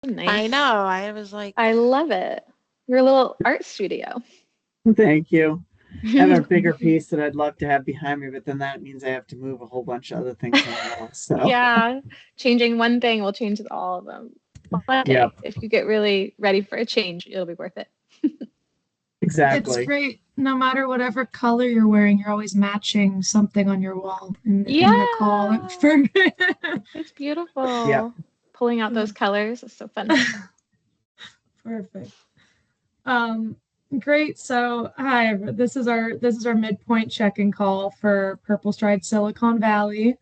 Nice. I know. I was like, I love it. Your little art studio. Thank you. I have a bigger piece that I'd love to have behind me, but then that means I have to move a whole bunch of other things on the wall. So, Yeah, changing one thing will change all of them. One yep, day, if you get really ready for a change, it'll be worth it. It's exactly. great. No matter whatever color you're wearing, you're always matching something on your wall in the call. Yeah, For it's Yep. beautiful. Pulling out those colors is so fun. Perfect. Um, Great. So, hi. This is our midpoint check-in call for PurpleStride Silicon Valley.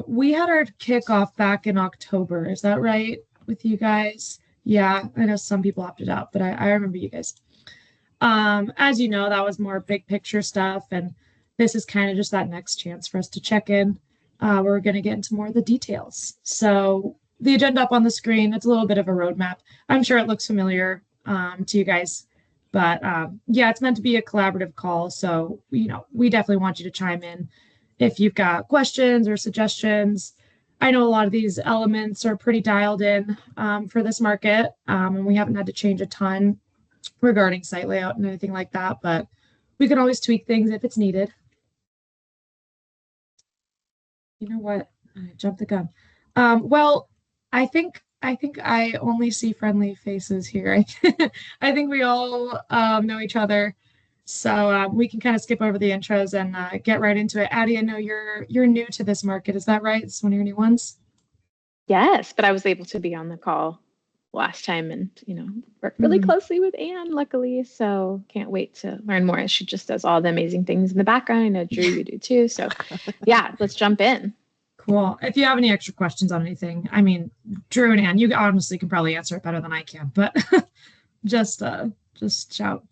We had our kickoff back in October. Is that right with you guys? Yeah, I know some people opted out, but I remember you guys. As you know, that was more big picture stuff, and this is kind of just that next chance for us to check in. We're going to get into more of the details. So the agenda up on the screen, it's a little bit of a roadmap. I'm sure it looks familiar to you guys, but yeah, it's meant to be a collaborative call. So, we definitely want you to chime in if you've got questions or suggestions. I know a lot of these elements are pretty dialed in for this market, and we haven't had to change a ton regarding site layout and anything like that, but we can always tweak things if it's needed. You know what? I jumped the gun. Well, I think I only see friendly faces here. I think we all know each other, so we can kind of skip over the intros and get right into it. Addie, I know you're new to this market. Is that right? It's one of your new ones. Yes, but I was able to be on the call last time and, work really closely with Anne, luckily. So can't wait to learn more. She just does all the amazing things in the background. I know, Drew, you do too. So yeah, let's jump in. Cool. If you have any extra questions on anything, I mean, Drew and Anne, you honestly can probably answer it better than I can, but just shout.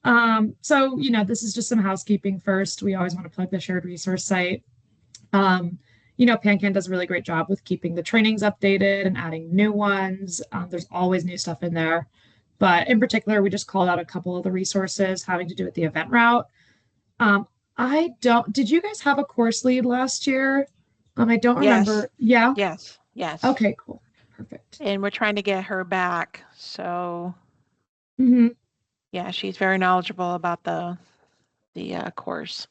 So, this is just some housekeeping first. We always want to plug the shared resource site. PanCan does a really great job with keeping the trainings updated and adding new ones. There's always new stuff in there. But in particular, we just called out a couple of the resources having to do with the event route. Did you guys have a course lead last year? I don't remember. Yeah. Yes. Okay, cool. Perfect. And we're trying to get her back. So, Mm-hmm. yeah, she's very knowledgeable about the course.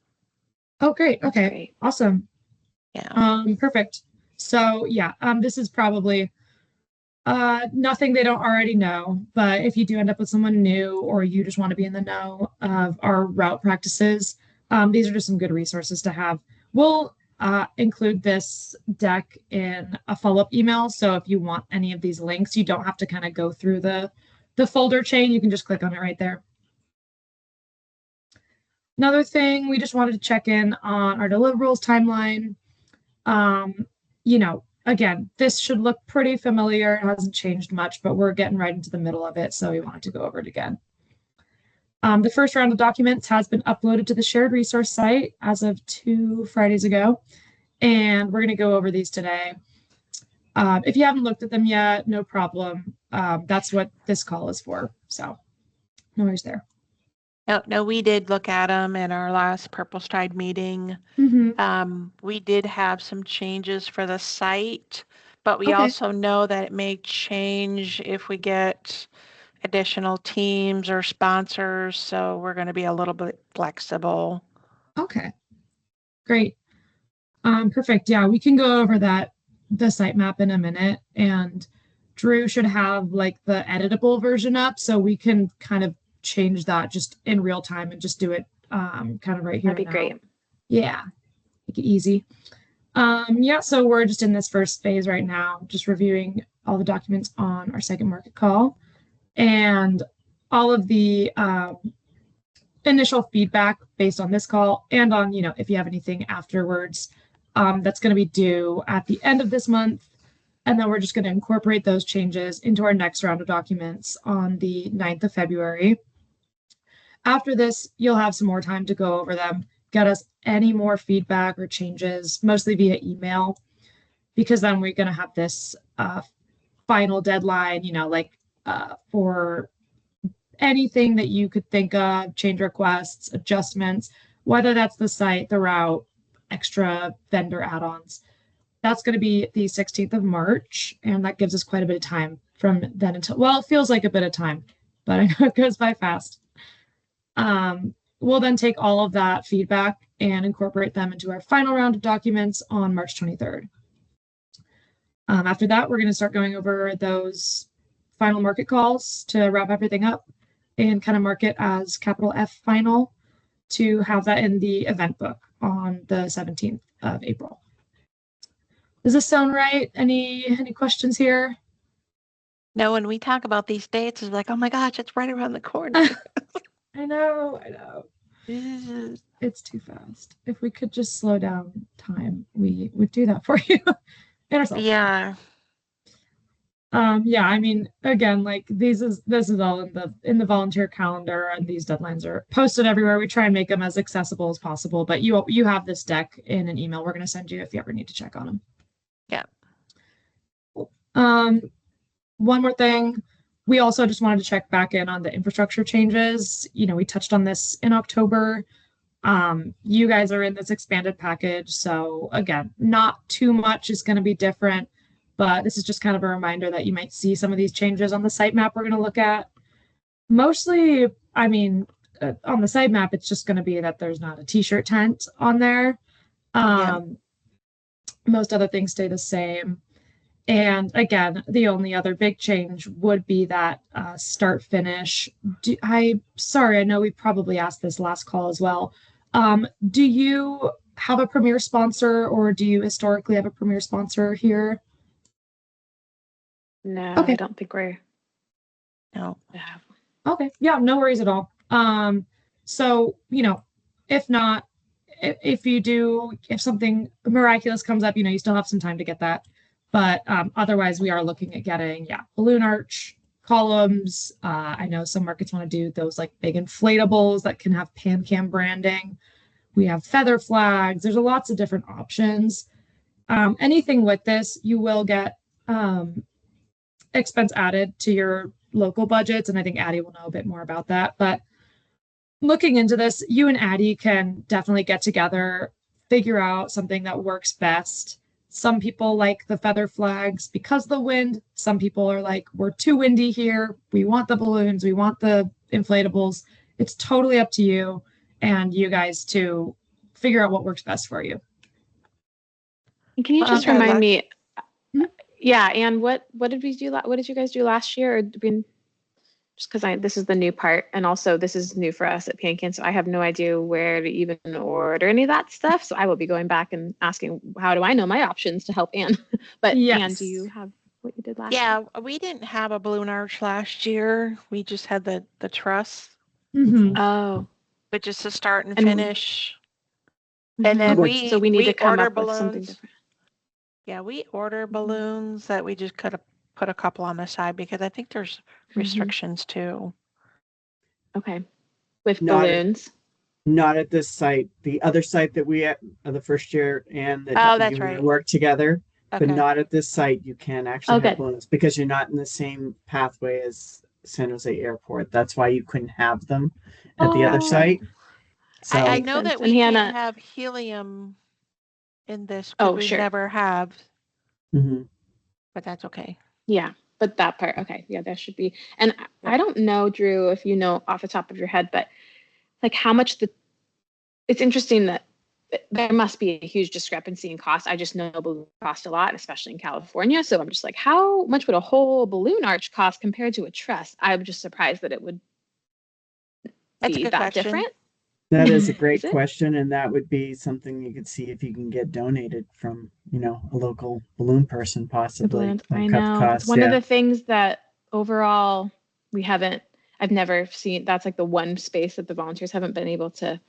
Oh, great. That's Okay. great. Awesome. Yeah. Perfect. So yeah, this is probably nothing they don't already know, but if you do end up with someone new or you just want to be in the know of our route practices, these are just some good resources to have. We'll include this deck in a follow-up email. So if you want any of these links, you don't have to kind of go through the folder chain. You can just click on it right there. Another thing, we just wanted to check in on our deliverables timeline. Again, this should look pretty familiar. It hasn't changed much, but we're getting right into the middle of it, so we wanted to go over it again. The first round of documents has been uploaded to the shared resource site as of 2 Fridays ago, and we're going to go over these today. If you haven't looked at them yet, no problem. That's what this call is for, so no worries there. No, we did look at them in our last PurpleStride meeting. Mm-hmm. We did have some changes for the site, but we also know that it may change if we get additional teams or sponsors. So we're going to be a little bit flexible. Okay, great. Perfect. Yeah, we can go over the sitemap in a minute, and Drew should have like the editable version up, so we can kind of change that just in real time and just do it kind of right here. That'd be great. Yeah, make it easy. Yeah, so we're just in this first phase right now, just reviewing all the documents on our second market call and all of the initial feedback based on this call and on, if you have anything afterwards, that's going to be due at the end of this month. And then we're just going to incorporate those changes into our next round of documents on the 9th of February. After this, you'll have some more time to go over them, get us any more feedback or changes, mostly via email, because then we're going to have this final deadline, for anything that you could think of, change requests, adjustments, whether that's the site, the route, extra vendor add-ons. That's going to be the 16th of March, and that gives us quite a bit of time from then until, well, it feels like a bit of time, but I know it goes by fast. We'll then take all of that feedback and incorporate them into our final round of documents on March 23rd. After that, we're going to start going over those final market calls to wrap everything up and kind of mark it as capital F final to have that in the event book on the 17th of April. Does this sound right? Any questions here? No, when we talk about these dates, it's like, oh my gosh, it's right around the corner. I know. It's too fast. If we could just slow down time, we would do that for you and ourselves. Yeah. Yeah, I mean, again, like this is all in the volunteer calendar, and these deadlines are posted everywhere. We try and make them as accessible as possible, but you have this deck in an email we're going to send you if you ever need to check on them. Yeah. One more thing, we also just wanted to check back in on the infrastructure changes. You know, we touched on this in October. You guys are in this expanded package, so again, not too much is going to be different, but this is just kind of a reminder that you might see some of these changes on the sitemap we're going to look at. Mostly, I mean, on the sitemap, it's just going to be that there's not a t-shirt tent on there. Most other things stay the same. And again, the only other big change would be that start finish. Sorry, I know we probably asked this last call as well. Do you have a premier sponsor, or do you historically have a premier sponsor here? No, Okay. I don't think we're. No. Yeah. Okay. Yeah, no worries at all. So, you know, if not, if you do, if something miraculous comes up, you know, you still have some time to get that. But otherwise, we are looking at getting, balloon arch, columns. I know some markets want to do those like big inflatables that can have PanCam branding. We have feather flags. There's lots of different options. Anything with this, you will get expense added to your local budgets. And I think Addie will know a bit more about that. But looking into this, you and Addie can definitely get together, figure out something that works best. Some people like the feather flags because of the wind. Some people are like, we're too windy here. We want the balloons. We want the inflatables. It's totally up to you and you guys to figure out what works best for you. And can you just remind me? Yeah, and what did we do? What did you guys do last year? Or just because this is the new part, and also this is new for us at PanCan, so I have no idea where to even order any of that stuff. So I will be going back and asking, how do I know my options to help Anne? But yes. Anne, do you have what you did last year? Yeah, we didn't have a balloon arch last year. We just had the truss. Mm-hmm. Oh, which is to start and finish. And then so we need to come order up balloons. with something different. Yeah, we order balloons that we just could have put a couple on the side because I think there's restrictions too. Okay. With balloons? Not at this site. The other site that we had the first year and that that's we right. work together, Okay. but not at this site. You can actually have balloons because you're not in the same pathway as San Jose Airport. That's why you couldn't have them at the other site. So I know that we can't have helium in this because we never have. But that's okay. Yeah, but that part, okay. Yeah, there should be. And I don't know, Drew, if you know off the top of your head, but like how much it's interesting that there must be a huge discrepancy in cost. I just know balloons cost a lot, especially in California. So I'm just like, how much would a whole balloon arch cost compared to a truss? I'm just surprised that it would be that different. That is a great question, and that would be something you could see if you can get donated from, a local balloon person, possibly. I know. One of the things that overall I've never seen, that's like the one space that the volunteers haven't been able to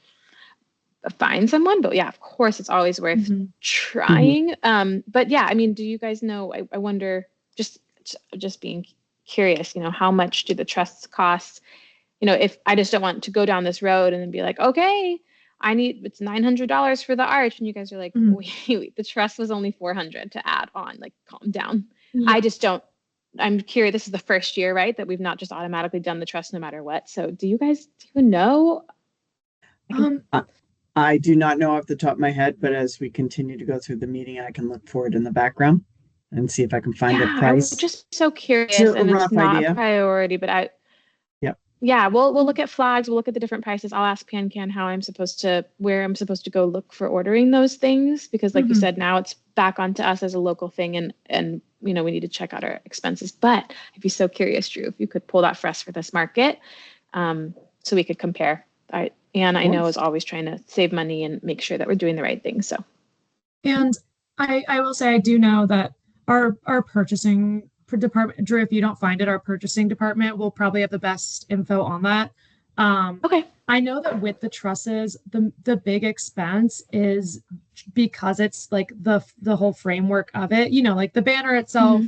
find someone. But yeah, of course, it's always worth trying. But yeah, I mean, do you guys know, I wonder, just being curious, how much do the trusts cost? If I just don't want to go down this road and then be like, okay, it's $900 for the arch. And you guys are like, wait, the truss was only $400 to add on, like, calm down. Yeah. I'm curious. This is the first year, right? That we've not just automatically done the truss no matter what. So do you guys know? I do not know off the top of my head, but as we continue to go through the meeting, I can look for it in the background and see if I can find a Yeah, I price. was just so curious, It's a and it's rough not idea. a priority, but Yep. yeah, we'll look at flags, we'll look at the different prices. I'll ask PanCan where I'm supposed to go look for ordering those things, because like you said, now it's back onto us as a local thing, and we need to check out our expenses. But I'd be so curious, Drew, if you could pull that for us for this market, so we could compare. I know is always trying to save money and make sure that we're doing the right thing. So, And I will say I do know that our purchasing department, Drew, if you don't find it, our purchasing department will probably have the best info on that. okay. I know that with the trusses, the big expense is because it's like the whole framework of it, like the banner itself,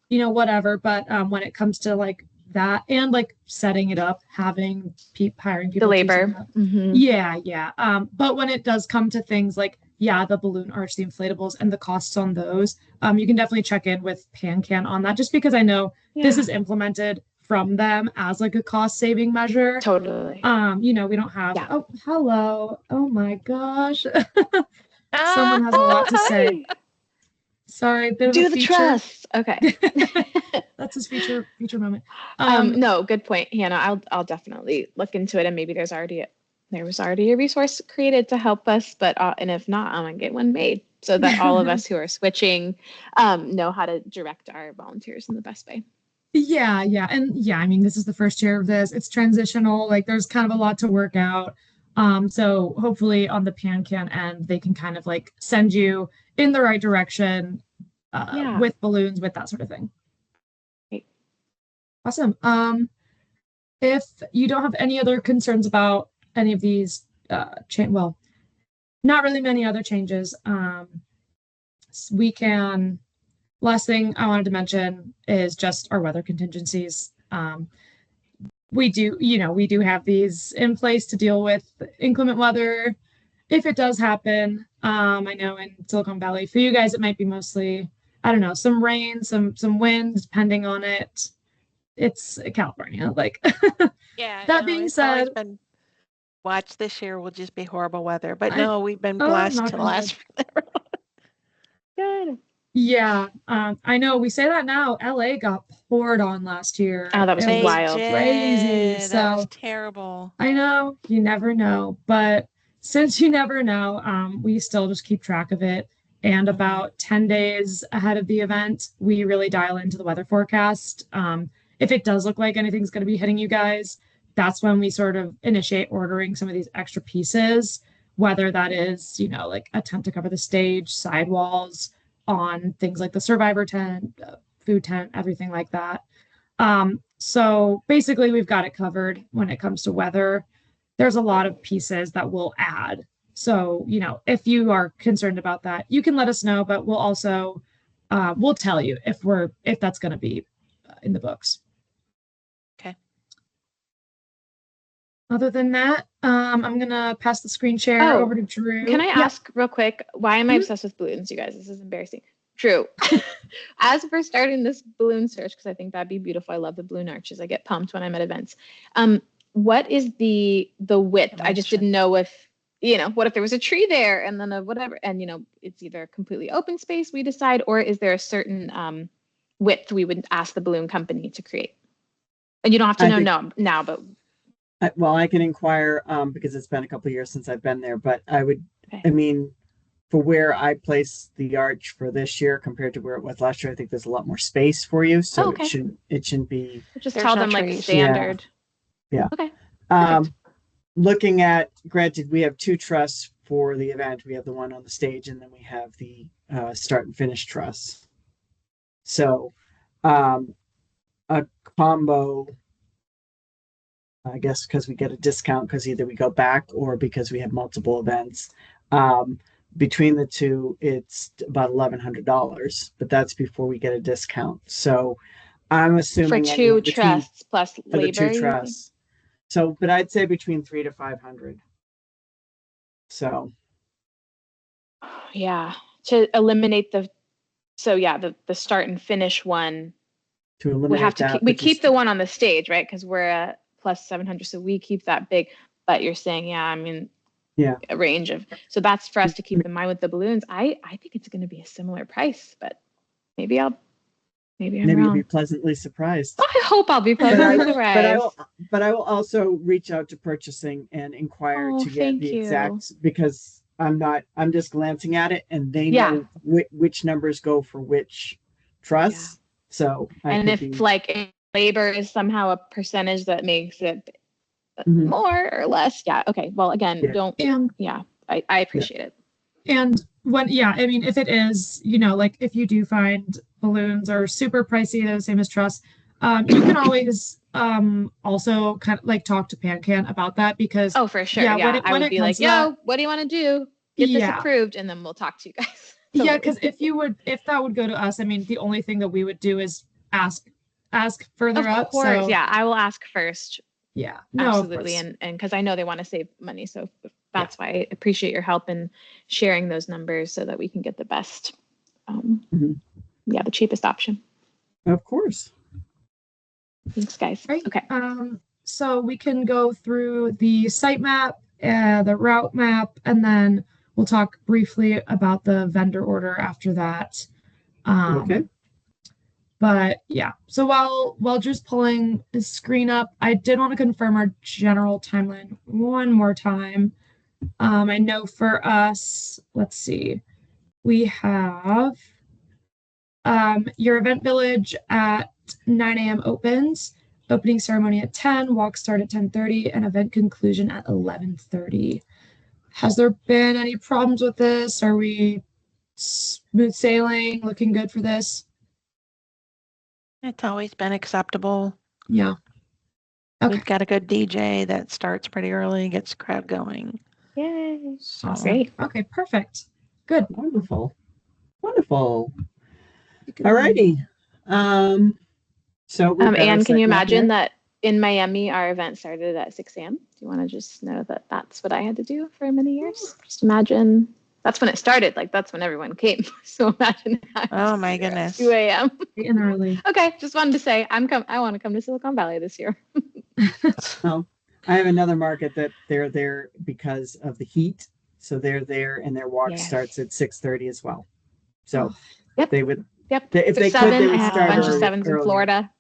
whatever. But when it comes to like that and like setting it up, hiring people, The labor. Yeah. But when it does come to things like, the balloon arch, the inflatables, and the costs on those, you can definitely check in with PanCan on that, just because I know this is implemented from them as like a cost saving measure. Totally. We don't have, oh, hello. Oh my gosh. Someone has a lot to say. Sorry, bit of Do a the feature. trust. Okay. That's his feature moment. No, good point, Hannah. I'll definitely look into it, and maybe there was already a resource created to help us, but and if not, I'm gonna get one made so that all of us who are switching know how to direct our volunteers in the best way. Yeah. And I mean, this is the first year of this. It's transitional. Like there's kind of a lot to work out. So hopefully on the PanCan end, they can kind of like send you in the right direction with balloons, with that sort of thing. Great. Awesome. If you don't have any other concerns about any of these well, not really many other changes, we can. Last thing I wanted to mention is just our weather contingencies. We do have these in place to deal with inclement weather if it does happen. I know in Silicon Valley, for you guys, it might be mostly, I don't know, some rain, some wind, depending on it. It's California. Like, that being said, watch this year will just be horrible weather. But no, we've been blessed to last. Good. Yeah, I know we say that now. LA got poured on last year. Oh, that was wild. Crazy. So that was terrible. I know, you never know, but since you never know, we still just keep track of it. And about 10 days ahead of the event, we really dial into the weather forecast. If it does look like anything's going to be hitting you guys, that's when we sort of initiate ordering some of these extra pieces, whether that is, like a tent to cover the stage, sidewalls, on things like the survivor tent, food tent, everything like that. So basically we've got it covered when it comes to weather. There's a lot of pieces that we'll add. So, if you are concerned about that, you can let us know, but we'll also, we'll tell you if that's going to be in the books. Okay. Other than that, I'm going to pass the screen share over to Drew. Can I ask real quick, why am I obsessed with balloons, you guys? This is embarrassing. Drew, as we're starting this balloon search, because I think that'd be beautiful. I love the balloon arches. I get pumped when I'm at events. What is the width? I just didn't know if, what if there was a tree there and then a whatever, and, it's either completely open space we decide, or is there a certain width we would ask the balloon company to create? And you don't have to know now, but. Well, I can inquire because it's been a couple of years since I've been there, but I mean, for where I place the arch for this year compared to where it was last year, I think there's a lot more space for you. So it shouldn't be. Just tell them like standard. Yeah. Okay. Looking at, granted, we have two trusses for the event. We have the one on the stage, and then we have the start and finish truss. So a combo, I guess, because we get a discount because either we go back or because we have multiple events. Between the two, it's about $1,100, but that's before we get a discount. So I'm assuming for two trusses plus labor. The two trusses. So, but I'd say between $300 to $500. So. Yeah, to eliminate the start and finish one. To eliminate we keep the one on the stage, right? Because we're at plus 700, so we keep that big. But you're saying, I mean, Yeah. a range of. So that's for us to keep in mind with the balloons. I think it's going to be a similar price, but maybe I'm Maybe you'll wrong. be pleasantly surprised. I hope I'll be pleasantly surprised. But I will also reach out to purchasing and inquire Oh, to get thank the you. exact, because I'm just glancing at it and they Yeah. know which numbers go for which truss. So And if like labor is somehow a percentage that makes it more or less, okay. Well, again, I appreciate it. And I mean, if it is, like if you do find balloons are super pricey, they're the same as truss, you can always also kind of like talk to PanCan about that, because for sure. I would be like, what do you want to do? Get this approved, and then we'll talk to you guys. Totally. Yeah, because if that would go to us, I mean, the only thing that we would do is ask further up. Of course, so, I will ask first. Yeah, no, absolutely, and because I know they want to save money, so that's why I appreciate your help in sharing those numbers so that we can get the best, the cheapest option. Of course. Thanks, guys. Right. Okay. So we can go through the site map, the route map, and then we'll talk briefly about the vendor order after that. Okay. But yeah, so while Drew's pulling the screen up, I did want to confirm our general timeline one more time. I know for us, let's see, we have your event village at 9 a.m. opens, opening ceremony at 10, walk start at 10:30, and event conclusion at 11:30. Has there been any problems with this? Are we smooth sailing, looking good for this? It's always been acceptable. Yeah. Okay. We've got a good DJ that starts pretty early, gets the crowd going. Yay. So. Awesome. Great. Okay, perfect. Good. Wonderful. All righty. So Anne, can you imagine that in Miami our event started at 6 a.m.? Do you want to just know that that's what I had to do for many years? Just imagine that's when it started. Like that's when everyone came. So imagine. Oh my goodness. 2 a.m. And early. Okay, just wanted to say I want to come to Silicon Valley this year. Well, I have another market that they're there because of the heat. So they're there and their walk starts at 6:30 as well. So they would if they could, they would start a bunch of 7s earlier. in Florida.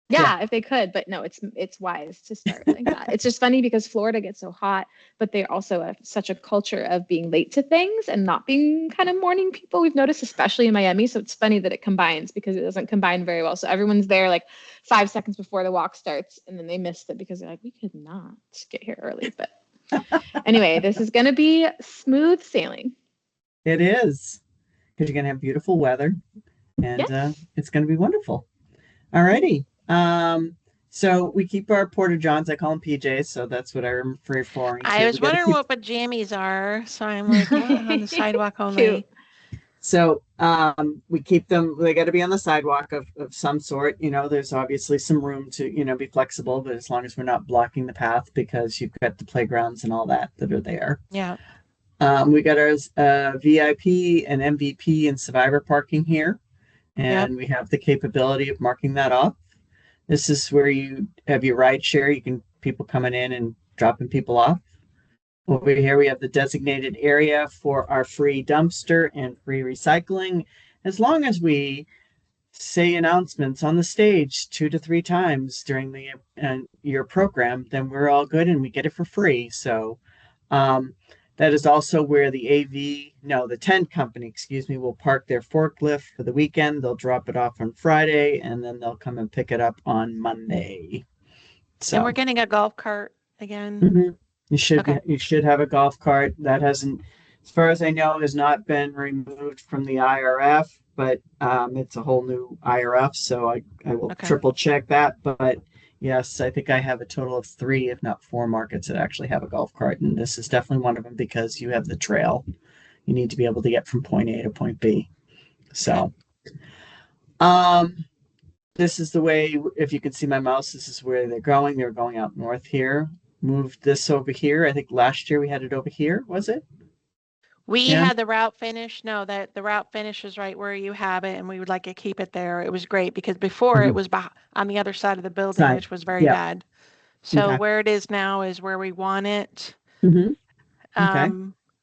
Yeah, if they could, but no, it's wise to start like that. It's just funny because Florida gets so hot, but they also have such a culture of being late to things and not being kind of morning people. We've noticed, especially in Miami. So it's funny that it combines because it doesn't combine very well. So everyone's there like 5 seconds before the walk starts, and then they missed it because they're like, we could not get here early. But anyway, this is going to be smooth sailing. It is, because you're going to have beautiful weather, and it's going to be wonderful. All righty. So we keep our Porta Johns. I call them PJs, so that's what I'm referring to. I was wondering what pajamas are, so I'm like, on the sidewalk only. Cute. So we keep them. They got to be on the sidewalk of some sort. There's obviously some room to be flexible, but as long as we're not blocking the path, because you've got the playgrounds and all that are there. Yeah. We got our VIP and MVP and survivor parking here. And we have the capability of marking that off. This is where you have your ride share. You can people coming in and dropping people off. Over here, we have the designated area for our free dumpster and free recycling. As long as we say announcements on the stage 2 to 3 times during the your program, then we're all good and we get it for free. So that is also where the tent company, will park their forklift for the weekend. They'll drop it off on Friday, and then they'll come and pick it up on Monday. So, and we're getting a golf cart again. You should have a golf cart. That hasn't, as far as I know, has not been removed from the IRF, but it's a whole new IRF. So I will triple check that. But yes, I think I have a total of 3, if not 4 markets that actually have a golf cart. And this is definitely one of them because you have the trail. You need to be able to get from point A to point B. So this is the way, if you can see my mouse, this is where they're going. They're going out north here. Moved this over here. I think last year we had it over here, was it? We had the route finish. No, that the route finish is right where you have it, and we would like to keep it there. It was great because before it was on the other side of the building, which was very bad. So where it is now is where we want it. Okay.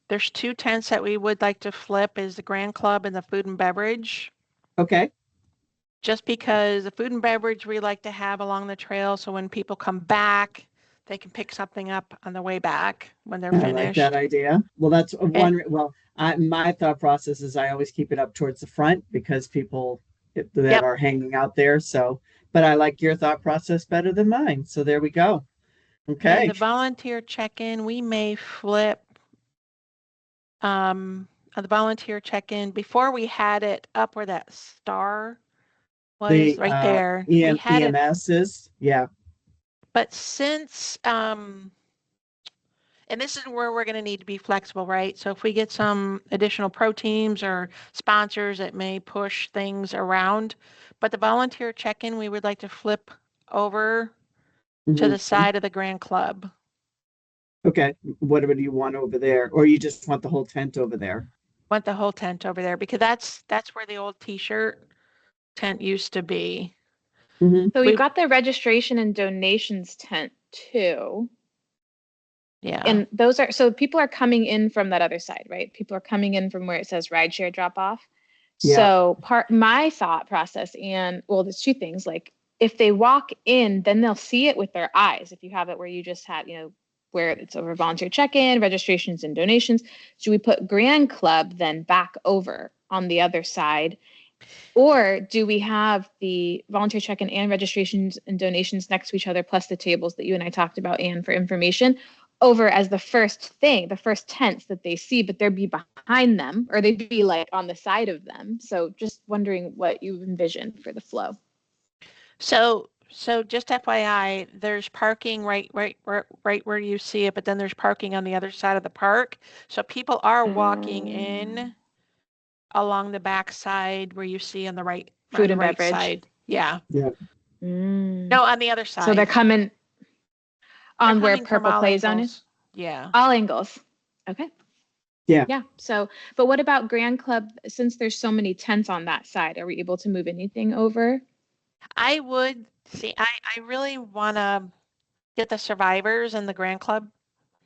There's 2 tents that we would like to flip is the Grand Club and the food and beverage. Okay. Just because the food and beverage we like to have along the trail, so when people come back, they can pick something up on the way back when they're I like that finished. idea. Well, that's And one. Well, my thought process is I always keep it up towards the front because people that yep, are hanging out there. So, but I like your thought process better than mine. So there we go. and Okay. the volunteer check-in, we may flip the volunteer check-in before we had it up where that star was The right there. We had it, EMS is, yeah. but since and this is where we're going to need to be flexible, right? So if we get some additional pro teams or sponsors, it may push things around. But the volunteer check-in, we would like to flip over to the Mhm. side of the Grand Club. Okay. Whatever do you want over there? Or you just want the whole tent over there? Want the whole tent over there because that's where the old t-shirt tent used to be. Hmm. So we've We, got the registration and donations tent too. yeah. And those are, so people are coming in from that other side, right? People are coming in from where it says rideshare drop off. Yeah. So my thought process, and well, there's 2 things. Like if they walk in, then they'll see it with their eyes. If you have it where you just had, where it's over volunteer check-in, registrations and donations, should we put Grand Club then back over on the other side? Or do we have the volunteer check-in and registrations and donations next to each other, plus the tables that you and I talked about, and for information, over as the first thing, the first tents that they see, but they'd be behind them, or they'd be like on the side of them. So just wondering what you envision for the flow. So just FYI, there's parking right where you see it, but then there's parking on the other side of the park. So people are walking in along the back side where you see on the right Food and beverage. side. Yeah. Yeah. No, on the other side. So they're coming on where coming from Purple all Play Zone angles. is? Yeah. All angles. Okay. Yeah. Yeah. So, but what about Grand Club? Since there's so many tents on that side, are we able to move anything over? I would see, I really want to get the survivors and the Grand Club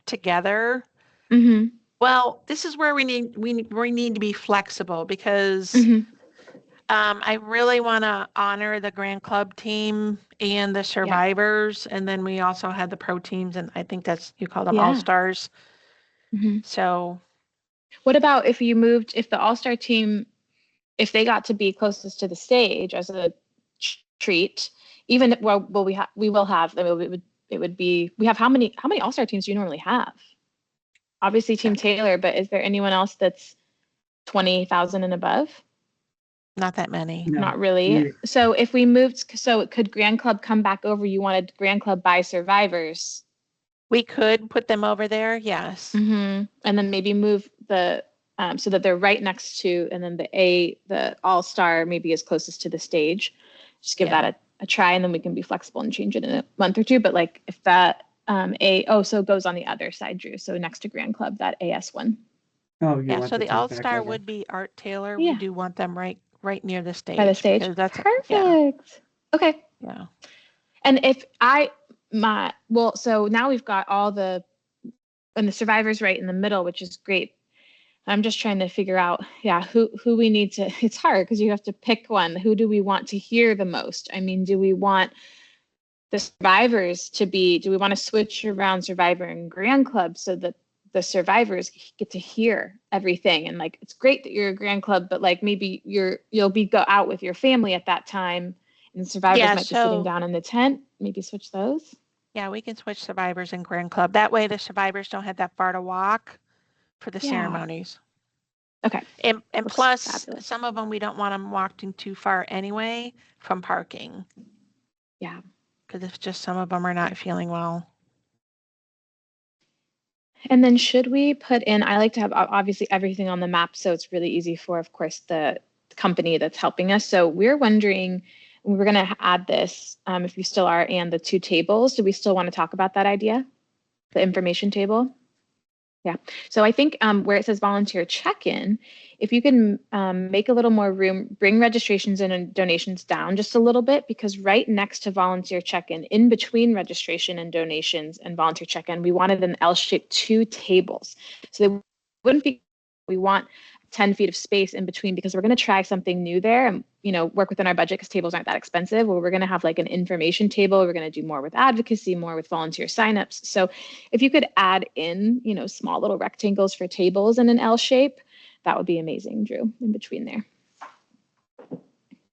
together. Mm-hmm. Well, this is where we need to be flexible because Mm-hmm. I really want to honor the Grand Club team and the survivors, and then we also had the pro teams, and I think that's you call them all stars. Mm-hmm. So, what about if you moved, if the all-star team, if they got to be closest to the stage as a treat, even we will have, I mean, it would be, we have how many all-star teams do you normally have? Obviously Team Taylor, but is there anyone else that's 20,000 and above? not that many. No. Not really. So if we moved, so could Grand Club come back over? You wanted Grand Club by survivors. We could put them over there, yes. Mm-hmm. And then maybe move the, so that they're right next to, and then the all-star maybe is closest to the stage. Just give that a try, and then we can be flexible and change it in a month or 2. But like if that so it goes on the other side, Drew. So next to Grand Club, that AS one. Oh, you Yeah, want so the tent back all-star over. would be Art Taylor. Yeah. We do want them right near the stage. By the stage. Because that's Perfect. Okay. Yeah. And if so now we've got all the survivors right in the middle, which is great. I'm just trying to figure out, who we need to, it's hard because you have to pick one. Who do we want to hear the most? I mean, do we want the survivors do we want to switch around Survivor and Grand Club so that the survivors get to hear everything? And like, it's great that you're a Grand Club, but like maybe you'll go out with your family at that time, and survivors might be sitting down in the tent. Maybe switch those. Yeah, we can switch survivors and Grand Club. That way the survivors don't have that far to walk for the ceremonies. Okay. And plus, fabulous. some of them, we don't want them walking too far anyway from parking. Yeah. Because it's just some of them are not feeling well. And then should we put in, I like to have obviously everything on the map, so it's really easy for, of course, the company that's helping us. So we're wondering, we're going to add this, if you still are, and the 2 tables. Do we still want to talk about that idea? The information table? So I think where it says volunteer check-in, if you can make a little more room, bring registrations and donations down just a little bit, because right next to volunteer check-in, in between registration and donations and volunteer check-in, we wanted an L-shaped 2 tables. So they wouldn't be, we want 10 feet of space in between, because we're going to try something new there and, work within our budget, because tables aren't that expensive, where we're going to have like an information table. We're going to do more with advocacy, more with volunteer signups. So if you could add in, small little rectangles for tables in an L shape, that would be amazing, Drew, in between there.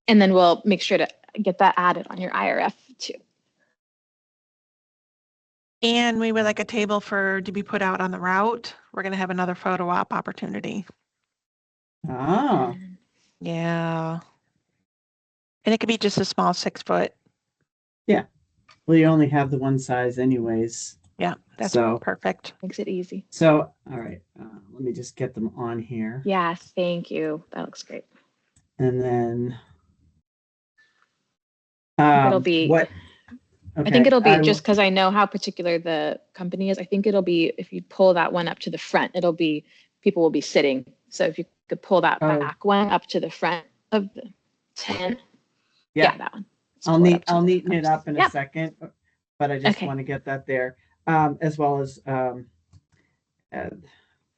And then we'll make sure to get that added on your IRF too. And we would like a table to be put out on the route. We're going to have another photo op opportunity. Ah, Yeah. And it could be just a small 6-foot. well, you only have the one size anyways. Yeah, that's So- perfect. Makes it easy. So, all right, let me just get them on here. Yes, thank you. That looks great. And then It'll be, what? I think it'll be, I will- just because I know how particular the company is, I think it'll be, if you pull that one up to the front, it'll be, people will be sitting. So if you could pull that Oh. back one up to the front of the tent. Yeah. That one. Let's I'll pull it up to the neaten it up in Yep. a second, but I just Okay. want to get that there, as well as add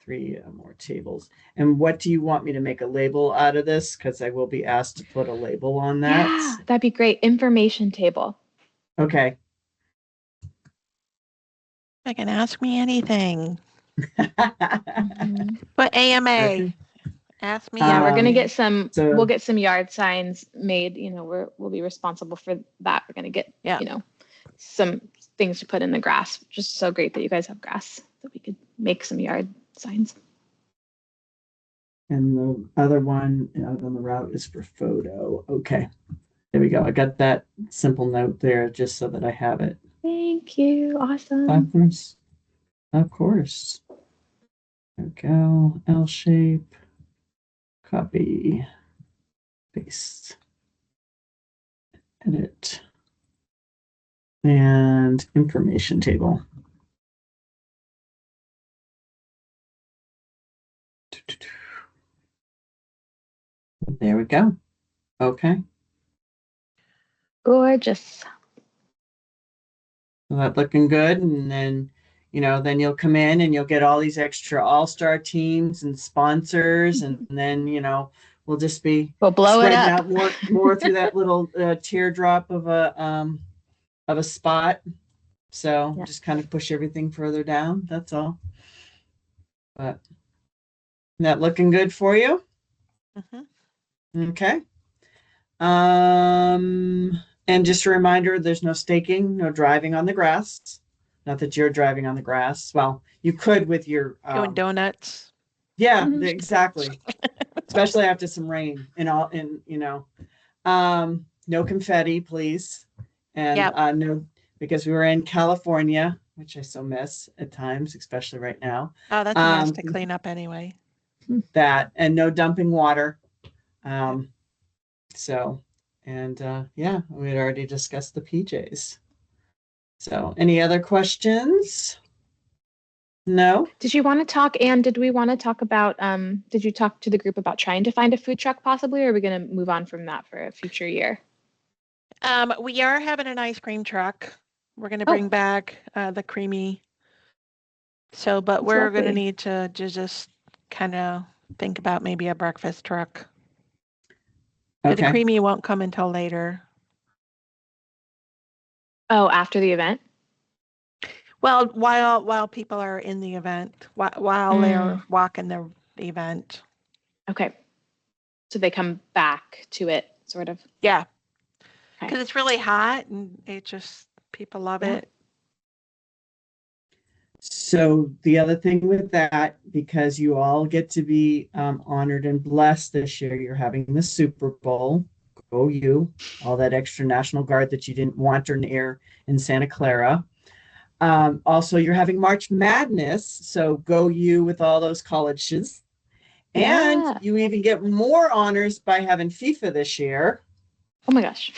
3 more tables. And what do you want me to make a label out of this? Because I will be asked to put a label on that. Yeah, that'd be great. Information table. Okay. They can ask me anything. Mhm. But AMA, Okay. ask me. Yeah, we're gonna anything. get some. so- We'll get some yard signs made. We'll be responsible for that. We're gonna get Yeah. some things to put in the grass. Just so great that you guys have grass, that we could make some yard signs. And the other one out on the route is for photo. Okay. There we go. I got that simple note there just so that I have it. Thank you. Awesome. Of course. Of course. There we go. L shape. Copy. Paste. Edit. And information table. There we go. Okay. Gorgeous. Well, that looking good. And then, then you'll come in and you'll get all these extra all-star teams and sponsors. And then, we'll just be We'll blow it spreading up. out more through that little teardrop of a spot. So Yeah. just kind of push everything further down. That's all. But that looking good for you? Mhm. Okay. And just a reminder, there's no staking, no driving on the grass. Not that you're driving on the grass. Well, you could with your Doing donuts. yeah, Mhm. exactly. Especially after some rain no confetti, please. And Yep. no, because we were in California, which I so miss at times, especially right now. Oh, that's a mess to clean up anyway. That and no dumping water. So, and yeah, we had already discussed the PJs. So, any other questions? No? Did you want to talk, Anne? Did we want to talk about, did you talk to the group about trying to find a food truck possibly, or are we going to move on from that for a future year? We are having an ice cream truck. We're going to bring back the creamy. So, but That's we're going to lovely. need to just kind of think about maybe a breakfast truck. But the Okay. creamy won't come until later. Oh, after the event? Well, while people are in the event, while they're walking the event. Okay. So they come back to it, sort of. Yeah. Okay. Because it's really hot and it just, people love Yeah. it. So the other thing with that, because you all get to be honored and blessed this year, you're having the Super Bowl. Go you, all that extra National Guard that you didn't want or near in Santa Clara. Also, you're having March Madness, so go you with all those colleges. And Yeah. you even get more honors by having FIFA this year. Oh my gosh.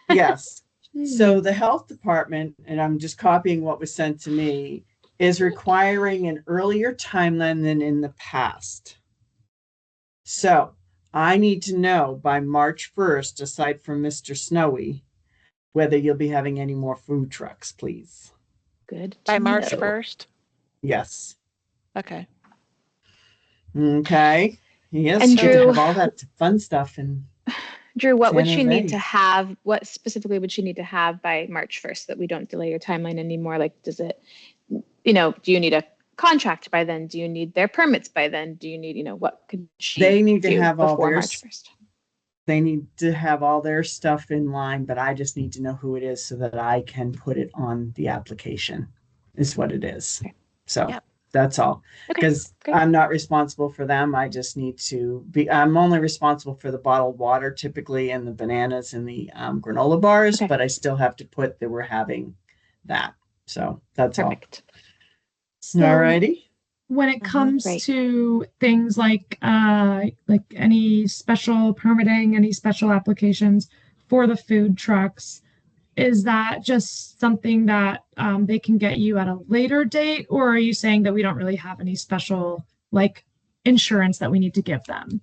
Yes. So the health department, and I'm just copying what was sent to me, is requiring an earlier timeline than in the past. So I need to know by March 1st, aside from Mr. Snowy, whether you'll be having any more food trucks, please. Good. By to March know. 1st? Yes. Okay. Okay. Yes, And good to Drew- have all that fun stuff. And Drew, what would San she need Jose. to have? What specifically would she need to have by March 1st so that we don't delay your timeline anymore? Like, does it, do you need a contract by then? Do you need their permits by then? Do you need, what could she They need to do have all before their March 1st? they need to have all their stuff in line, but I just need to know who it is so that I can put it on the application, is what it is. Okay. So Yep. that's all. Okay, Because great. I'm not responsible for them. I just need to be, I'm only responsible for the bottled water typically and the bananas and the granola bars, Okay. but I still have to put that we're having that. So that's Perfect. all. All righty. When it comes Right. to things like any special permitting, any special applications for the food trucks, is that just something that they can get you at a later date, or are you saying that we don't really have any special insurance that we need to give them?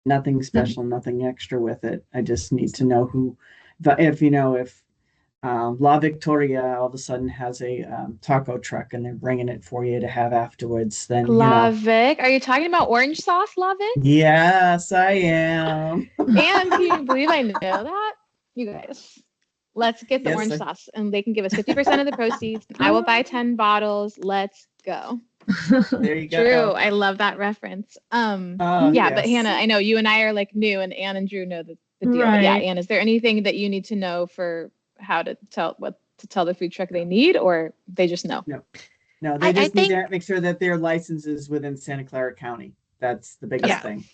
Nothing special, nothing extra with it. I just need to know who, if La Victoria all of a sudden has a taco truck and they're bringing it for you to have afterwards, then Lavic, are you talking about orange sauce, Lavic? Yes, I am. And can you believe I know that? You guys, let's get the Yes, orange I- sauce and they can give us 50% of the proceeds. I will buy 10 bottles. Let's go. There you Drew, go. I love that reference. Oh, Yeah, but yes. Hannah, I know you and I are new and Ann and Drew know the deal. But yeah, Right. Ann, is there anything that you need to know for how to tell the food truck they need, or they just know? No, they I just need think- to make sure that their license is within Santa Clara County. That's the biggest Yeah. thing.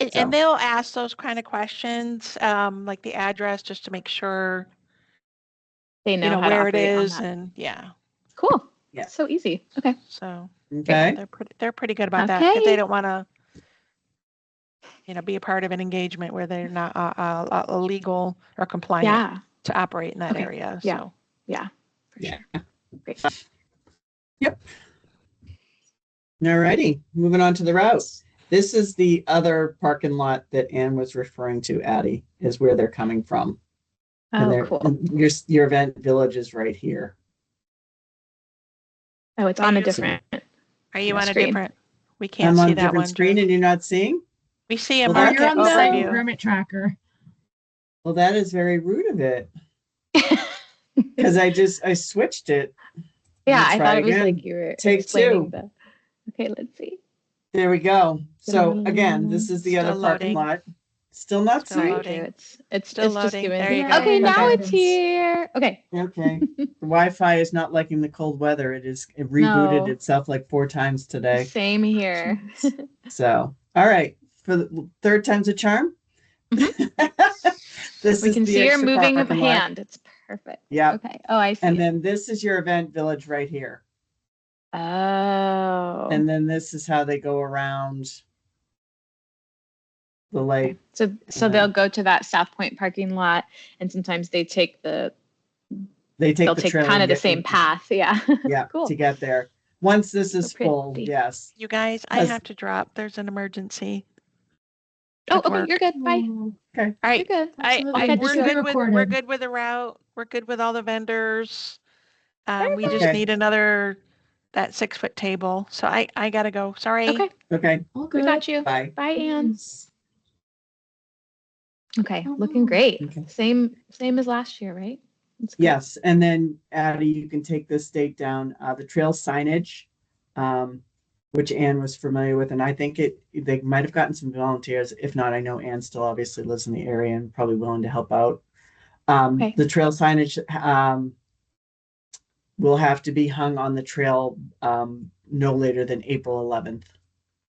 And, So. and they'll ask those kind of questions, like the address, just to make sure, They know how to where it operate on is. that. And yeah, Cool. Yeah. So easy. Okay. so Okay. they're pretty good about that, because Okay. they don't want to, be a part of an engagement where they're not illegal or compliant Yeah. to operate in that Okay. area. Yeah. So Yeah. For Yeah. sure. Great. All righty. Moving on to the route. This is the other parking lot that Ann was referring to, Addie, is where they're coming from. And Oh, cool. your event village is right here. Oh, it's on a you- different. are you on a Screen. different? We can't I'm on see a that different one. screen Drew. and you're not seeing? We see a Well, Oh, you're market on the site overview. permit tracker. Well, that is very rude of it. Because I switched it. Yeah, Let's I try thought it was again. like you were Take explaining two. Okay, let's see. There we go. So again, this is the Still other parking loading. lot. Still not Still seeing? loading. It's Still just loading. giving. There you go. Okay, now Okay. it's here. Okay. Okay. The Wi-Fi is not liking the cold weather. It rebooted No. itself like 4 times today. Same here. So, all right. For the third time's a charm. This We is can the see your extra moving of parking lot. hand. It's perfect. Yeah. Okay. Oh, I see. And it. then this is your event village right here. Oh. And then this is how they go around the lake. Okay. So they'll go to that South Point parking lot, and sometimes they take They take they'll the take trail kind of and the get same in- path. Yeah. Yeah, Cool. to get there. Once this is So full, pretty. yes. You guys, I Has- have to drop. There's an emergency. Oh, at okay. work. You're good. Bye. All You're right. good. Absolutely. I'll catch We're you good up. with recorded. the route. We're good with all the vendors. We just Okay. need that 6-foot table. So I gotta go. Sorry. Okay. Okay, All We good. got you. bye. Bye, Ann. Yes. Okay. Oh, Looking wow. great. Okay. Same as last year, right? That's good. Yes, and then Addie, you can take this date down, the trail signage, which Ann was familiar with, and I think they might have gotten some volunteers. If not, I know Ann still obviously lives in the area and probably willing to help out. Okay. The trail signage will have to be hung on the trail no later than April 11th.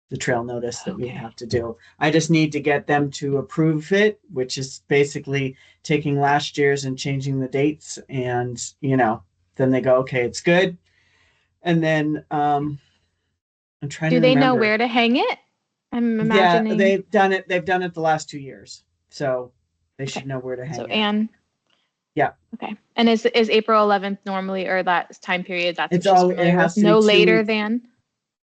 The trail notice that we Okay. have to do. I just need to get them to approve it, which is basically taking last year's and changing the dates. And, then they go, okay, it's good. And then I'm trying Do to they know remember. where to hang it? I'm Yeah, imagining. they've done it the last 2 years. So they should know where to hang So it. Anne, Okay. And is April 11th normally, or that time period that's It's what she's all, it familiar has with? to be No 2 later weeks, than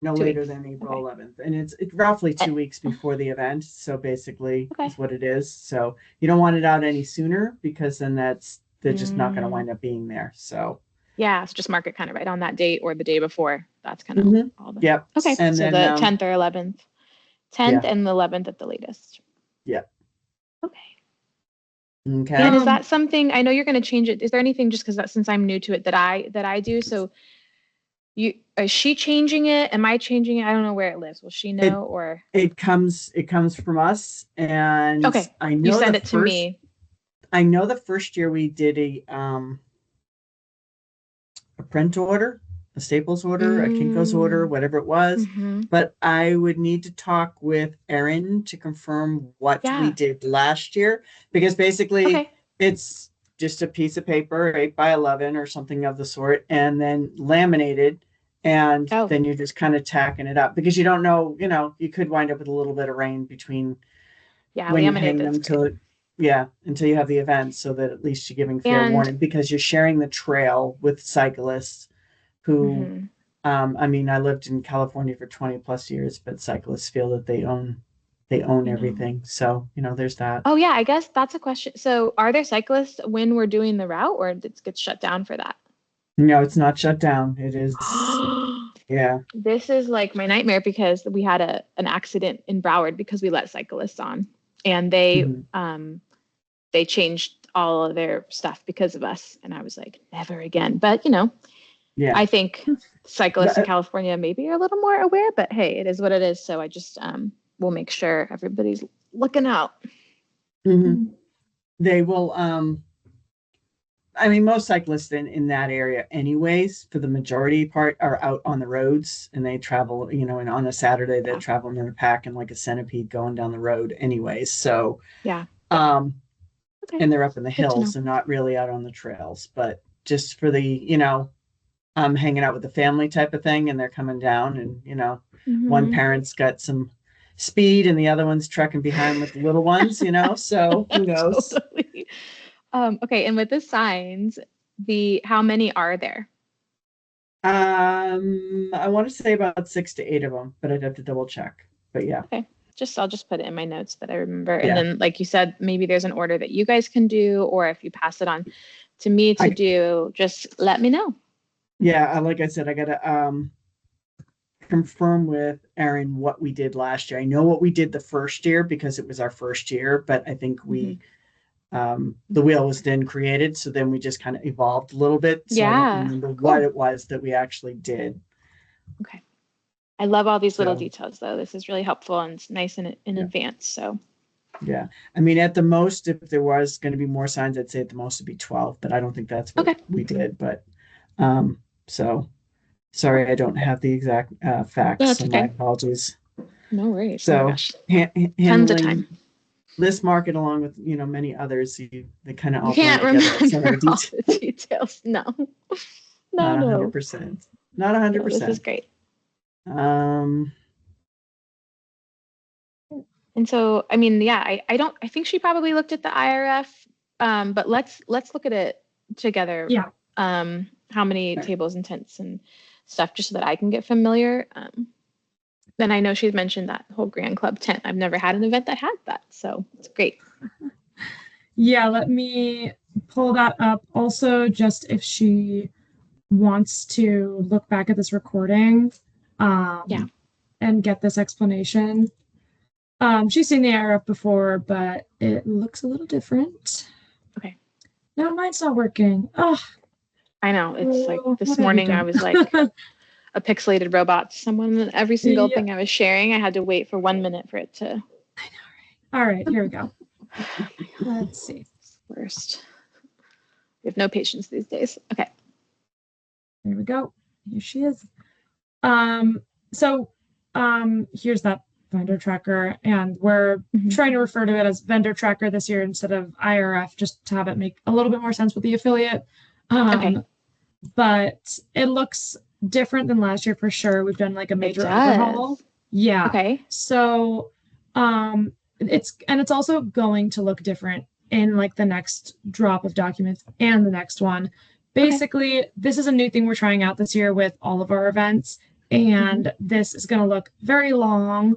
no 2 later weeks. than April Okay. 11th. And it's roughly 2 Eh, weeks before the event. So basically Okay. is what it is. So you don't want it out any sooner because then they're just not going to Mm, wind up being there. So, yeah, so just mark it kind of right on that date or the day before. That's kind of mhm. all the. Yep. Okay. And So then, the 10th or 11th. 10th yeah, and the 11th at the latest. yeah. Okay. Okay. And is that something, I know you're going to change it. Is there anything, just because since I'm new to it, that I do? So is she changing it? Am I changing it? I don't know where it lives. Will she It, know, or? it comes from us. And Okay. I You know send it to me. the first year we did a print order, a Staples order, a Kinko's order, Mm, whatever it was. hmm. But I would need to talk with Erin to confirm what we Yeah. did last year, because basically Okay. it's just a piece of paper, 8 by 11 or something of the sort, and then laminated. And Oh, then you're just kind of tacking it up because you don't know, you could wind up with a little bit of rain between yeah. when you hang Laminated. them That's great. until you have the event, so that at least you're giving fair And warning, because you're sharing the trail with cyclists who, mhm. I mean, I lived in California for 20 plus years, but cyclists feel that they own I know. everything. So, there's that. Oh, yeah. I guess that's a question. So are there cyclists when we're doing the route, or it gets shut down for that? No, it's not shut down. It is, yeah. This is like my nightmare, because we had an accident in Broward because we let cyclists on, and Mhm. they changed all of their stuff because of us, and I was like, never again. But Yeah. I think cyclists in But, California maybe are a little more aware, but hey, it is what it is. So I just will make sure everybody's looking out. mhm. They will, I mean, most cyclists in that area, anyways, for the majority part, are out on the roads, and they travel, and on a Saturday, they're Yeah. traveling in a pack and like a centipede going down the road, anyways. So, Yeah. um, Okay. and they're up in the Good to know. hills and not really out on the trails, but just for the, hanging out with the family type of thing, and they're coming down, and, one Hmm. parent's got some speed and the other one's trekking behind with the little ones, so who knows? Totally. Okay. And with the signs, how many are there? I want to say about 6 to 8 of them, but I'd have to double check. But yeah, Okay. I'll just put it in my notes that I remember. And yeah, then, like you said, maybe there's an order that you guys can do, or if you pass it on to me to I do, just let me know. yeah, like I said, I gotta confirm with Erin what we did last year. I know what we did the first year because it was our first year, but I think Hmm. the wheel was then created, so then we just kind of evolved a little bit. So I don't Yeah. remember what Cool. it was that we actually did. Okay. I love all these little So details, though. This is really helpful, and it's nice in yeah, advance. So, yeah. I mean, at the most, if there was going to be more signs, I'd say at the most it'd be 12, but I don't think that's what okay. we did. But so sorry, I don't have the exact facts, That's so my okay. apologies. No worries. Oh my So gosh. Tons of handling time. this market along with many others, they kind of You all blend can't together with some of the remember all details. the details. No. No, Not no. 100%. Not a hundred No, this is percent. great. Um, And so, I mean, yeah, I think she probably looked at the IRF, but let's look at it together. Yeah. How many tables and tents and stuff, just so that I can get familiar. Then I know she's mentioned that whole Grand Club tent. I've never had an event that had that, so it's great. Yeah, let me pull that up. Also, just if she wants to look back at this recording, Yeah. and get this explanation. She's seen the IRF before, but it looks a little different. Okay. No, mine's not working. Oh, I know. It's like this what have you morning I done? was like a pixelated robot. Someone, every single Yeah. thing I was sharing, I had to wait for 1 minute for it to. All right, here we go. Let's see. Worst. We have no patience these days. Okay. Here we go. Here she is. So here's that vendor tracker, and we're Mhm. trying to refer to it as vendor tracker this year instead of IRF, just to have it make a little bit more sense with the affiliate. Okay. But it looks different than last year for sure. We've done like a It major overhaul. does. Yeah. Okay. So it's also going to look different in like the next drop of documents and the next one. Basically, this is a new thing we're trying out this year with all of our events. And this is going to look very long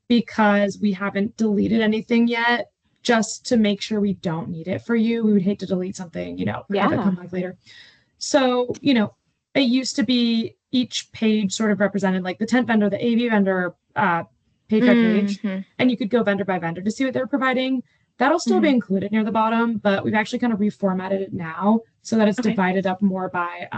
because we haven't deleted anything yet, just to make sure we don't need it for you. We would hate to delete something, have it come back later. So, it used to be each page sort of represented like the tent vendor, the AV vendor, page by page, and you could go vendor by vendor to see what they're providing. That'll still be included near the bottom, but we've actually kind of reformatted it now so that it's divided up more by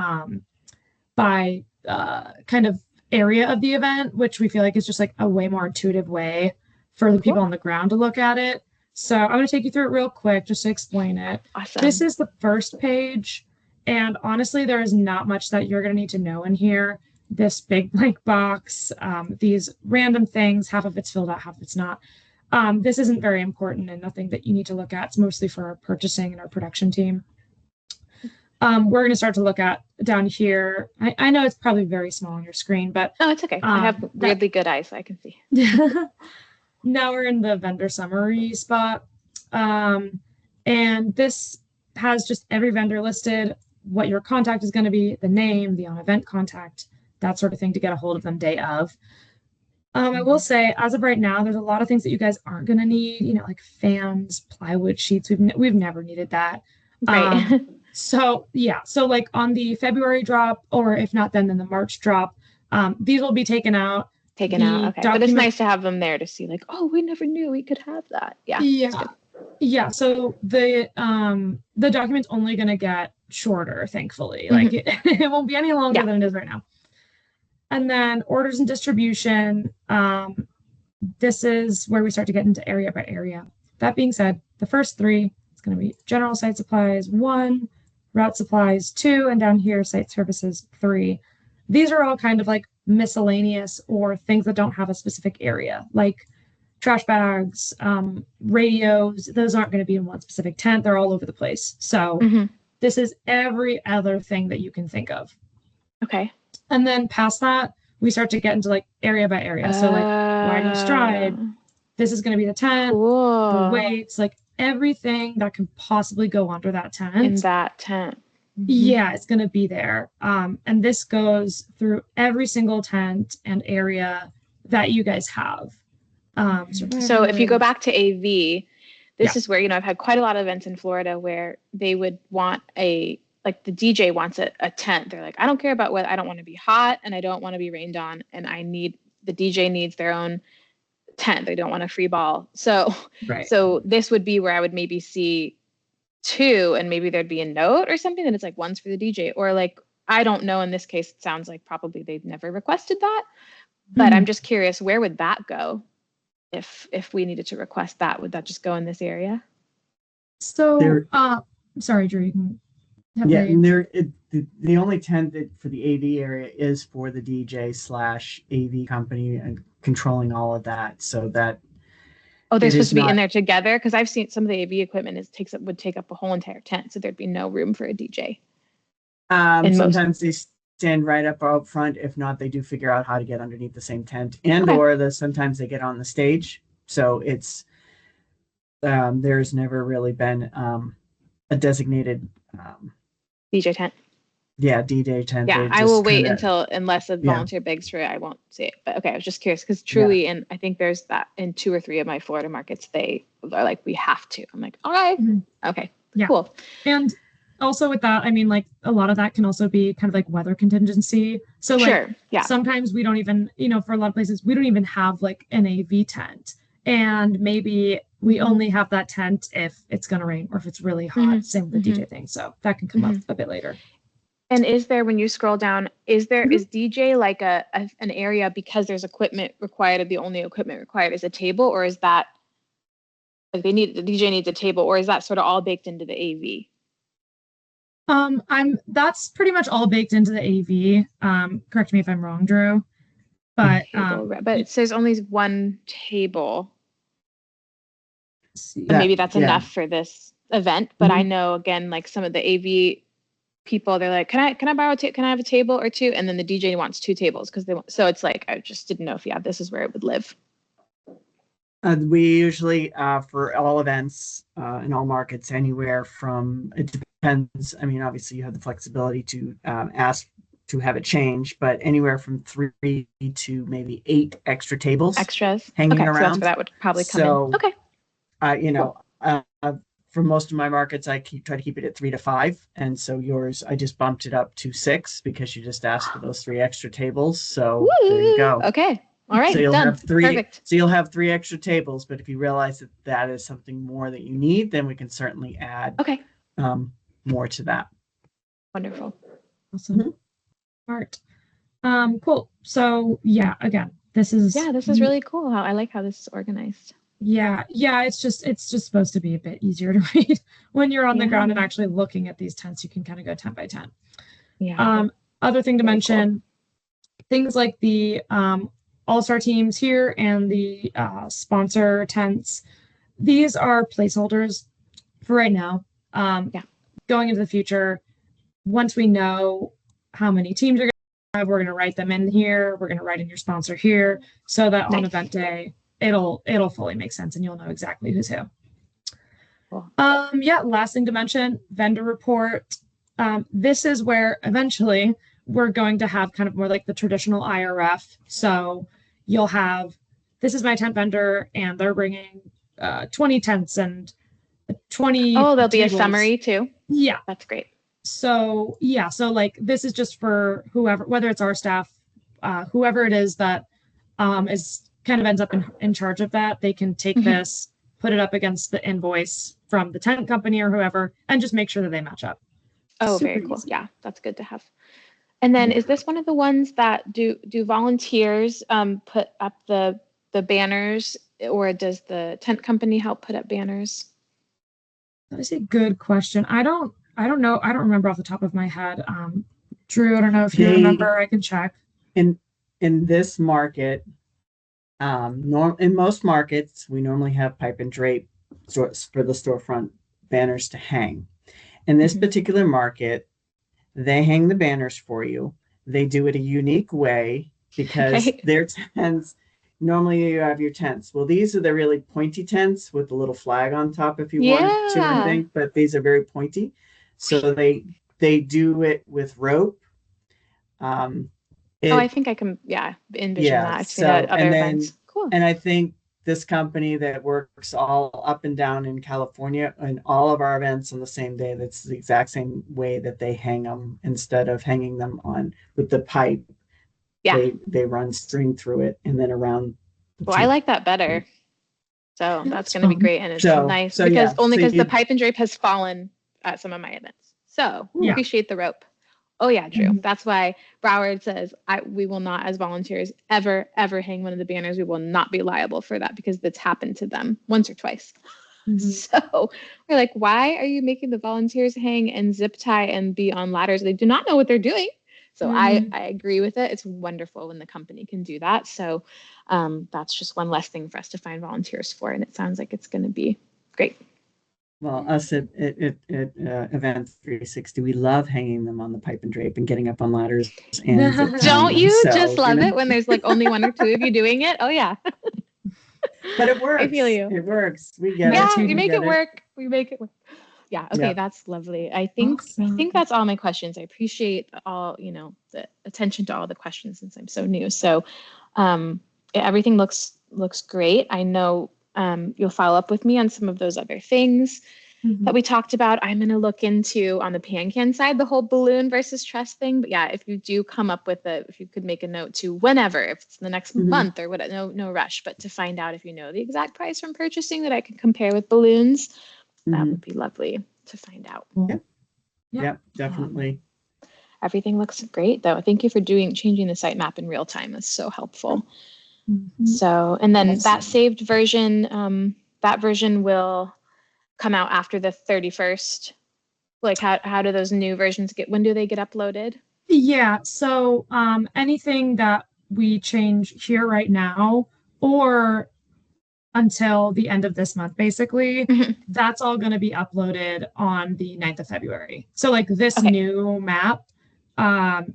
kind of area of the event, which we feel like is just like a way more intuitive way for the people on the ground to look at it. So I'm going to take you through it real quick just to explain it. Awesome. This is the first page, and honestly, there is not much that you're going to need to know in here. This big blank box, these random things, half of it's filled out, half of it's not. This isn't very important and nothing that you need to look at. It's mostly for our purchasing and our production team. We're going to start to look at down here. I know it's probably very small on your screen, but no, it's okay. I have weirdly good eyes, so I can see. Now we're in the vendor summary spot. And this has just every vendor listed, what your contact is going to be, the name, the on-event contact, that sort of thing to get a hold of them day of. I will say, as of right now, there's a lot of things that you guys aren't going to need, like fans, plywood sheets. We've never needed that. Right. So like on the February drop, or if not, then the March drop, these will be taken out. Okay. But it's nice to have them there to see like, oh, we never knew we could have that. Yeah. So the document's only going to get shorter, thankfully. Like it won't be any longer than it is right now. And then orders and distribution. This is where we start to get into area by area. That being said, the first three, it's going to be general site supplies 1, route supplies 2, and down here, site services 3. These are all kind of like miscellaneous or things that don't have a specific area, like trash bags, radios. Those aren't going to be in one specific tent. They're all over the place. So this is every other thing that you can think of. Okay. And then past that, we start to get into like area by area. So like riding stride, this is going to be the tent, the weights, like everything that can possibly go under that tent. In that tent. Yeah, it's going to be there. And this goes through every single tent and area that you guys have. So if you go back to AV, this is where, I've had quite a lot of events in Florida where they would want like the DJ wants a tent. They're like, I don't care about whether, I don't want to be hot and I don't want to be rained on. And the DJ needs their own tent. They don't want a free ball. So this would be where I would maybe see 2 and maybe there'd be a note or something that it's like one's for the DJ, or like, I don't know. In this case, it sounds like probably they've never requested that, but I'm just curious, where would that go? If we needed to request that, would that just go in this area? So, sorry, Drew, you can have and the only tent that for the AV area is for the DJ/AV company and controlling all of that. So that they're supposed to be in there together, because I've seen some of the AV equipment would take up a whole entire tent, so there'd be no room for a DJ. Sometimes they stand right up front. If not, they do figure out how to get underneath the same tent, or sometimes they get on the stage. So it's there's never really been a designated DJ tent. Yeah, DJ tent. Yeah, I will wait unless a volunteer begs for it, I won't see it. But okay, I was just curious because truly, and I think there's that in 2 or 3 of my Florida markets, they are like, we have to. I'm like, all right, okay, cool. And also with that, I mean, like a lot of that can also be kind of like weather contingency. So like sometimes we don't even, for a lot of places, we don't even have like an AV tent. And maybe we only have that tent if it's going to rain or if it's really hot. Same with the DJ thing. So that can come up a bit later. And is there, when you scroll down, is DJ like an area because there's equipment required, the only equipment required is a table, or is that like the DJ needs a table, or is that sort of all baked into the AV? That's pretty much all baked into the AV. Correct me if I'm wrong, Drew. But but it says only one table. And maybe that's enough for this event. But I know, again, like some of the AV people, they're like, can I borrow can I have a table or 2? And then the DJ wants 2 tables because they want. So it's like, I just didn't know if this is where it would live. We usually, for all events in all markets, anywhere from, it depends. I mean, obviously, you have the flexibility to ask to have it change, but anywhere from 3 to maybe 8 extra tables Extras. hanging Okay, so that's around. where that would probably come in. So, Okay. you know, for most of my markets, I try to keep it at 3 to 5, and so yours, I just bumped it up to 6 because you just asked for those 3 extra tables. So there you Woo! go. Okay. All right. So you'll done. have 3. Perfect. So you'll have 3 extra tables. But if you realize that that is something more that you need, then we can certainly add Okay. more to that. Wonderful. Awesome. Smart. Cool. So yeah, again, this is really cool. I like how this is organized. Yeah, it's just supposed to be a bit easier to read when you're on the ground and actually looking at these tents. You can kind of go tent by tent. Yeah. Other thing to mention, things like the all-star teams here and the sponsor tents. These are placeholders for right now. Going into the future, once we know how many teams are going to have, we're going to write them in here. We're going to write in your sponsor here, so that on event day, it'll fully make sense and you'll know exactly who's who. Cool. Last thing to mention, vendor report. This is where eventually we're going to have kind of more like the traditional IRF. So you'll have, this is my tent vendor and they're bringing 20 tents and 20 there'll be a tables. summary too. Yeah, that's great. So so like this is just for whoever, whether it's our staff, whoever it is that is kind of ends up in charge of that, they can take this, put it up against the invoice from the tent company or whoever, and just make sure that they match up. Oh, very cool. Easy. Yeah, that's good to have. And then is this one of the ones that do volunteers put up the banners, or does the tent company help put up banners? That is a good question. I don't know. I don't remember off the top of my head. Drew, I don't know if you remember. I can check. In this market, in most markets, we normally have pipe and drape for the storefront banners to hang. In this particular market, they hang the banners for you. They do it a unique way because their tents, normally you have your tents. Well, these are the really pointy tents with the little flag on top if you wanted to, I think, but these are very pointy. So they do it with rope. I think I can, envision that. I've seen that at other events. Cool. And I think this company that works all up and down in California and all of our events on the same day, that's the exact same way that they hang them. Instead of hanging them on with the pipe, they run string through it and then around. Well, I like that better. So that's going to be great. And it's nice because the pipe and drape has fallen at some of my events. So appreciate the rope. Oh yeah, Drew. That's why Broward says we will not, as volunteers, ever hang one of the banners. We will not be liable for that because that's happened to them once or twice. So we're like, why are you making the volunteers hang and zip tie and be on ladders? They do not know what they're doing. So I agree with it. It's wonderful when the company can do that. So that's just one less thing for us to find volunteers for, and it sounds like it's going to be great. Well, us at Event 360, we love hanging them on the pipe and drape and getting up on ladders. And don't you just love it when there's like only one or two of you doing it? Oh yeah. But it works. I feel you. It works. We get it. Yeah, we make it work. We make it work. Yeah. Okay, that's lovely. I think that's all my questions. I appreciate all the attention to all the questions since I'm so new. So, everything looks great. I know. You'll follow up with me on some of those other things that we talked about. I'm going to look into on the PanCan side, the whole balloon versus truss thing. But yeah, if you do come up with if you could make a note to whenever, if it's the next month or what, no rush, but to find out if you know the exact price from purchasing that I can compare with balloons, that would be lovely to find out. Yeah, definitely. Everything looks great though. Thank you for changing the sitemap in real time. That's so helpful. So, and then that saved version, that version will come out after the 31st. Like how do those new versions when do they get uploaded? Yeah. So, anything that we change here right now or until the end of this month, basically, that's all going to be uploaded on the 9th of February. So like this new map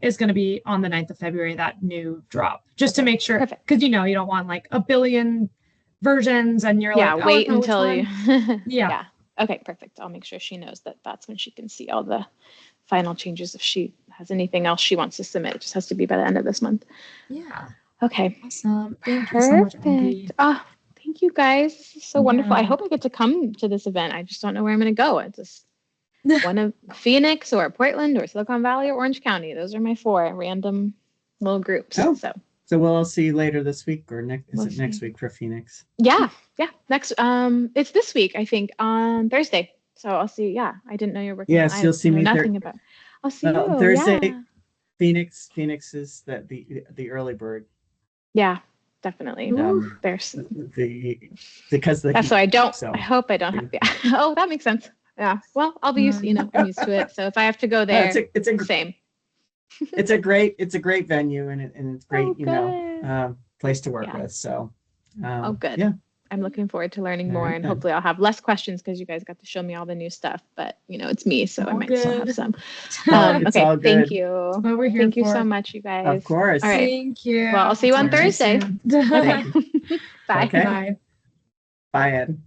is going to be on the 9th of February, that new drop, just to make sure, because you don't want like a billion versions and you're Yeah, like, wait oh, no, which until one? you. Yeah. Okay, perfect. I'll make sure she knows that that's when she can see all the final changes. If she has anything else she wants to submit, it just has to be by the end of this month. Yeah. Okay. Awesome. Thank you so much, Andy. Perfect. Oh, thank you guys. This is so wonderful. I Yeah. hope I get to come to this event. I just don't know where I'm going to go. It's just one of Phoenix or Portland or Silicon Valley or Orange County. Those are my 4 random little groups. Oh. So we'll all see you later this week or next. We'll Is it next see. week for Phoenix? yeah. Next, it's this week, I think, on Thursday. So I'll see. Yeah, I didn't know you were working. Yes, you'll see know me nothing about. I'll see you Thursday. Yeah. Phoenix is the early bird. Yeah, definitely. There's because the that's heat, so I don't. so. I hope I don't have. Yeah. Oh, that makes sense. Yeah. Well, I'll be used. I'm used to it. So if I have to go there, it's a same. it's a great venue and it's great good. place to work Yeah. with. So good. Yeah. I'm looking forward to learning All more, right, and then. hopefully I'll have less questions because you guys got to show me all the new stuff. But it's me, so I All might still have good. some. It's Okay. all good. Thank you. What we're here Thank you for. so much, you guys. Of course. All right. Thank you. Well, I'll see you on Talk to you Thursday. soon. Okay. Bye. Okay. Bye. Bye, Ed.